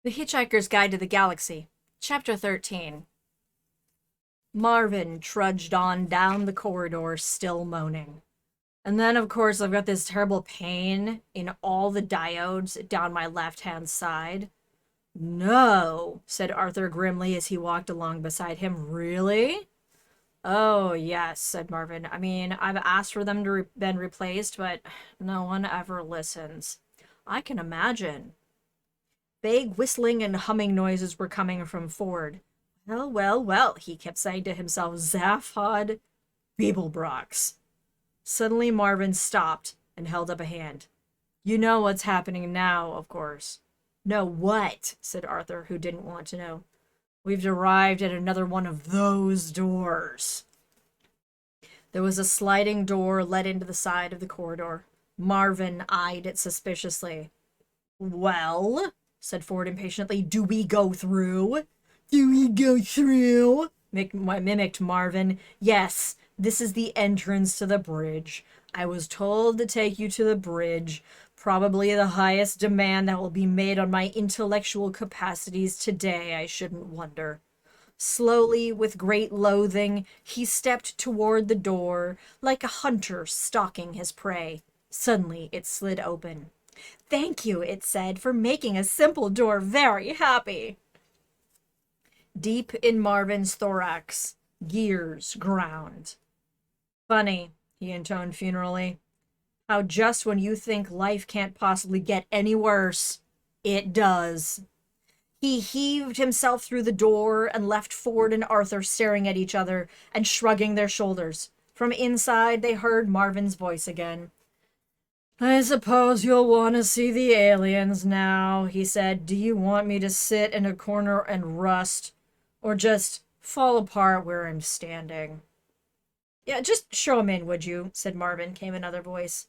The Hitchhiker's Guide to the Galaxy, Chapter 13. Marvin trudged on down the corridor, still moaning. And then, of course, I've got this terrible pain in all the diodes down my left-hand side. No, said Arthur grimly as he walked along beside him. Really? Oh, yes, said Marvin. I mean, I've asked for them to been replaced, but no one ever listens. I can imagine. Vague whistling and humming noises were coming from Ford. Well, well, well, he kept saying to himself, Zaphod Beeblebrox. Suddenly Marvin stopped and held up a hand. You know what's happening now, of course. No, what? Said Arthur, who didn't want to know. We've arrived at another one of those doors. There was a sliding door let into the side of the corridor. Marvin eyed it suspiciously. Well, said Ford impatiently, do we go through? Do we go through? Mimicked Marvin. Yes, this is the entrance to the bridge. I was told to take you to the bridge. Probably the highest demand that will be made on my intellectual capacities today, I shouldn't wonder. Slowly, with great loathing, he stepped toward the door, like a hunter stalking his prey. Suddenly, it slid open. Thank you, it said, for making a simple door very happy. Deep in Marvin's thorax, gears ground. Funny, he intoned funerally, how just when you think life can't possibly get any worse, it does. He heaved himself through the door and left Ford and Arthur staring at each other and shrugging their shoulders. From inside, they heard Marvin's voice again. I suppose you'll want to see the aliens now, he said. Do you want me to sit in a corner and rust, or just fall apart where I'm standing? Yeah, just show 'em in, would you? Said Marvin, came another voice.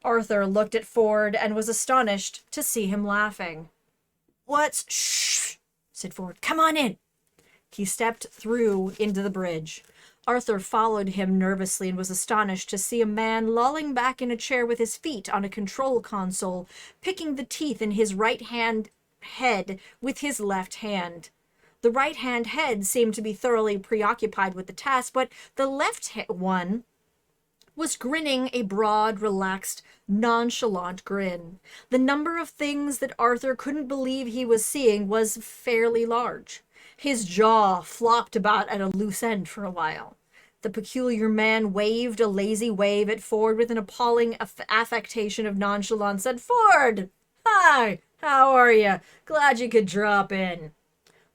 Arthur looked at Ford and was astonished to see him laughing. What's... Shh, said Ford. Come on in. He stepped through into the bridge. Arthur followed him nervously and was astonished to see a man lolling back in a chair with his feet on a control console, picking the teeth in his right-hand head with his left hand. The right-hand head seemed to be thoroughly preoccupied with the task, but the left one was grinning a broad, relaxed, nonchalant grin. The number of things that Arthur couldn't believe he was seeing was fairly large. His jaw flopped about at a loose end for a while. The peculiar man waved a lazy wave at Ford with an appalling affectation of nonchalance, said, Ford! Hi! How are you? Glad you could drop in.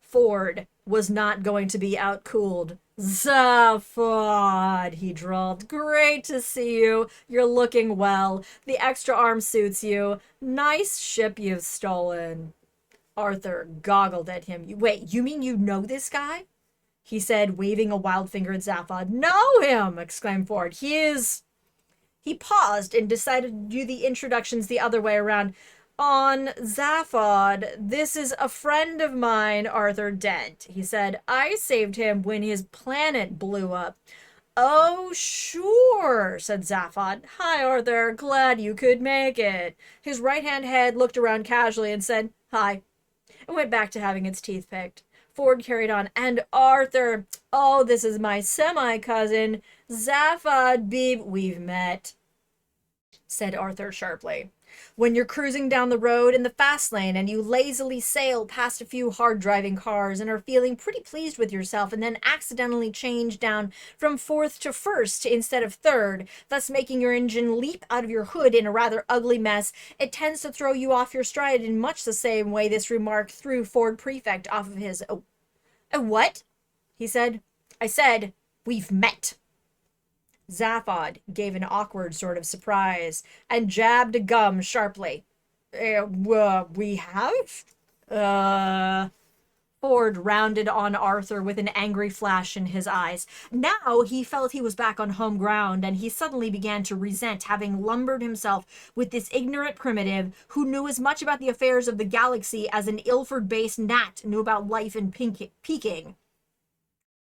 Ford was not going to be outcooled. Zaphod, he drawled. Great to see you. You're looking well. The extra arm suits you. Nice ship you've stolen. Arthur goggled at him. Wait, you mean you know this guy? He said, waving a wild finger at Zaphod. Know him, exclaimed Ford. He paused and decided to do the introductions the other way around. On Zaphod, this is a friend of mine, Arthur Dent. He said, I saved him when his planet blew up. Oh, sure, said Zaphod. Hi, Arthur. Glad you could make it. His right-hand head looked around casually and said, hi, and went back to having its teeth picked. Ford carried on. And Arthur, oh, this is my semi-cousin, Zaphod Beeb. We've met, said Arthur sharply. When you're cruising down the road in the fast lane and you lazily sail past a few hard-driving cars and are feeling pretty pleased with yourself and then accidentally change down from fourth to first instead of third, thus making your engine leap out of your hood in a rather ugly mess, it tends to throw you off your stride in much the same way this remark threw Ford Prefect off of his... what? He said. I said, we've met. Zaphod gave an awkward sort of surprise and jabbed a gum sharply. We have? Ford rounded on Arthur with an angry flash in his eyes. Now he felt he was back on home ground, and he suddenly began to resent having lumbered himself with this ignorant primitive who knew as much about the affairs of the galaxy as an Ilford-based gnat knew about life in Peking.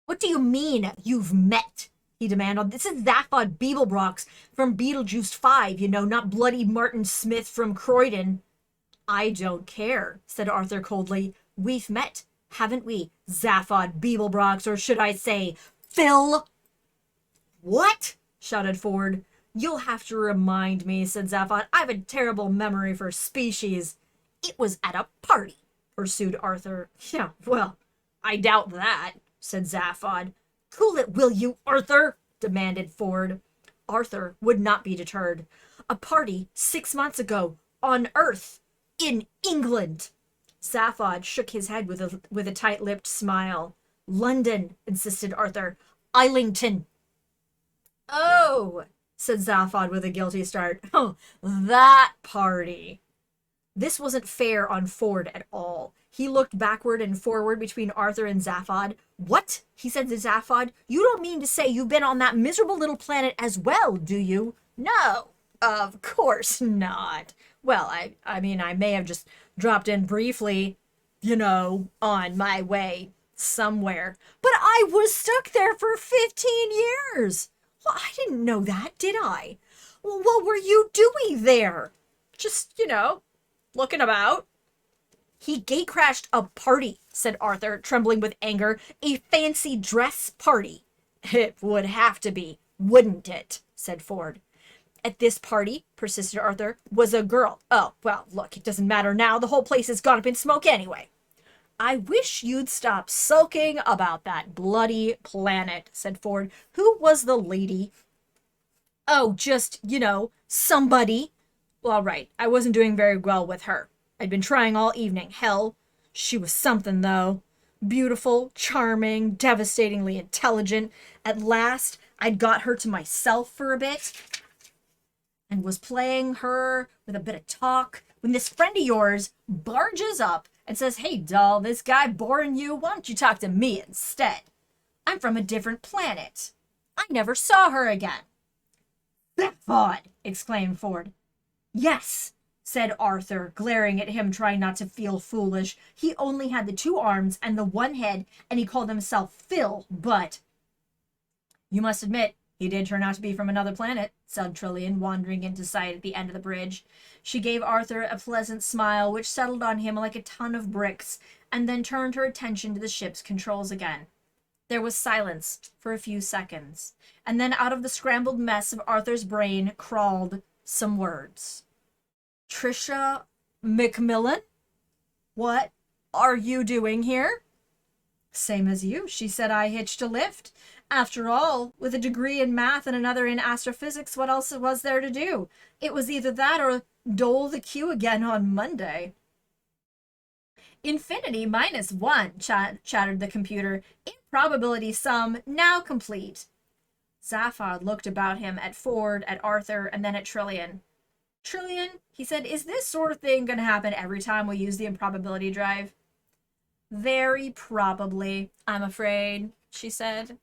What do you mean, you've met? He demanded. This is Zaphod Beeblebrox from Beetlejuice 5, you know, not bloody Martin Smith from Croydon. I don't care, said Arthur coldly. We've met, haven't we, Zaphod Beeblebrox, or should I say, Phil? What? Shouted Ford. You'll have to remind me, said Zaphod. I've a terrible memory for species. It was at a party, pursued Arthur. Yeah, well, I doubt that, said Zaphod. Cool it, will you, Arthur? Demanded Ford. Arthur would not be deterred. A party 6 months ago, on Earth, in England. Zaphod shook his head with a tight-lipped smile. London, insisted Arthur. Islington. Oh, said Zaphod with a guilty start. Oh, that party. This wasn't fair on Ford at all. He looked backward and forward between Arthur and Zaphod. What? He said to Zaphod. You don't mean to say you've been on that miserable little planet as well, do you? No, of course not. Well, I mean, I may have just dropped in briefly, on my way somewhere. But I was stuck there for 15 years. Well, I didn't know that, did I? Well, what were you doing there? Just, looking about. He gate-crashed a party, said Arthur, trembling with anger. A fancy dress party. It would have to be, wouldn't it? Said Ford. At this party, persisted Arthur, was a girl. Oh, well, look, it doesn't matter now. The whole place has gone up in smoke anyway. I wish you'd stop sulking about that bloody planet, said Ford. Who was the lady? Oh, just, somebody. Well, right, I wasn't doing very well with her. I'd been trying all evening. Hell, she was something, though. Beautiful, charming, devastatingly intelligent. At last, I'd got her to myself for a bit and was playing her with a bit of talk when this friend of yours barges up and says, Hey, doll, this guy boring you? Why don't you talk to me instead? I'm from a different planet. I never saw her again. Zaphod! Exclaimed Ford. Yes, said Arthur, glaring at him, trying not to feel foolish. He only had the 2 arms and the 1 head, and he called himself Phil, but... You must admit, he did turn out to be from another planet, said Trillian, wandering into sight at the end of the bridge. She gave Arthur a pleasant smile, which settled on him like a ton of bricks, and then turned her attention to the ship's controls again. There was silence for a few seconds, and then out of the scrambled mess of Arthur's brain crawled some words. Trisha McMillan? What are you doing here? Same as you, she said. I hitched a lift. After all, with a degree in math and another in astrophysics, what else was there to do? It was either that or dole the Q again on Monday. Infinity minus 1, chattered the computer. Improbability sum now complete. Zaphod looked about him at Ford, at Arthur, and then at Trillian. Trillian, he said, is this sort of thing going to happen every time we use the improbability drive? Very probably, I'm afraid, she said.